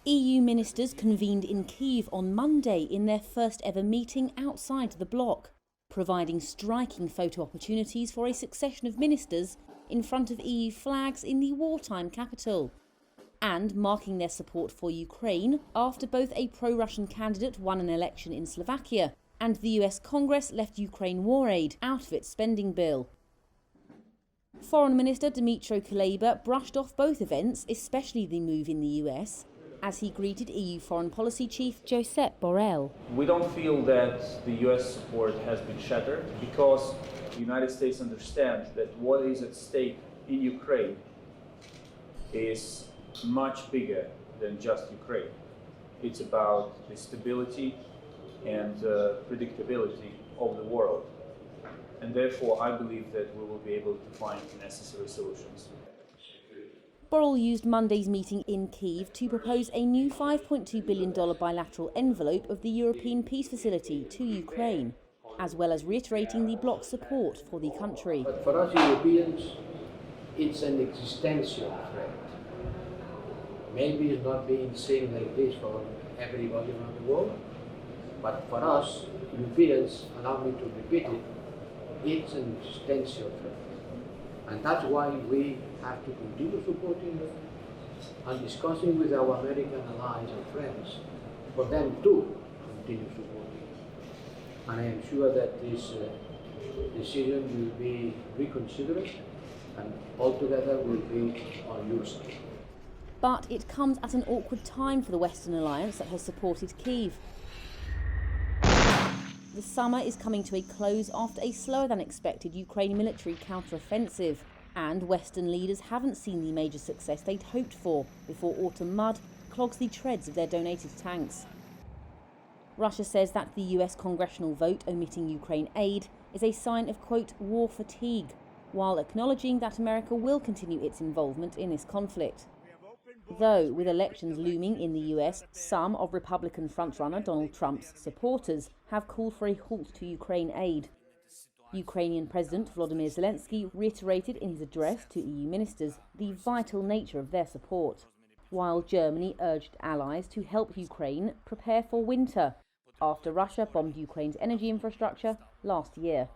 EU ministers convened in Kyiv on Monday in their first ever meeting outside the bloc, providing striking photo opportunities for a succession of ministers in front of EU flags in the wartime capital, and marking their support for Ukraine after both a pro-Russian candidate won an election in Slovakia and the US Congress left Ukraine war aid out of its spending bill. Foreign Minister Dmytro Kuleba brushed off both events, especially the move in the US, as he greeted EU Foreign Policy Chief Josep Borrell. We don't feel that the US support has been shattered because the United States understands that what is at stake in Ukraine is much bigger than just Ukraine. It's about the stability and predictability of the world. And therefore, I believe that we will be able to find the necessary solutions. Borrell used Monday's meeting in Kyiv to propose a new $5.2 billion bilateral envelope of the European Peace Facility to Ukraine, as well as reiterating the bloc's support for the country. But for us Europeans, it's an existential threat. Maybe it's not being seen like this for everybody around the world, but for us Europeans, allow me to repeat it, it's an existential threat. And that's why we have to continue supporting them and discussing with our American allies and friends for them to continue supporting. And I am sure that this decision will be reconsidered and altogether will be on your side. But it comes at an awkward time for the Western alliance that has supported Kyiv. The summer is coming to a close after a slower than expected Ukraine military counter-offensive, and Western leaders haven't seen the major success they'd hoped for before autumn mud clogs the treads of their donated tanks. Russia says that the US congressional vote omitting Ukraine aid is a sign of, quote, war fatigue, while acknowledging that America will continue its involvement in this conflict. Though, with elections looming in the US, some of Republican frontrunner Donald Trump's supporters have called for a halt to Ukraine aid. Ukrainian President Volodymyr Zelensky reiterated in his address to EU ministers the vital nature of their support, while Germany urged allies to help Ukraine prepare for winter after Russia bombed Ukraine's energy infrastructure last year.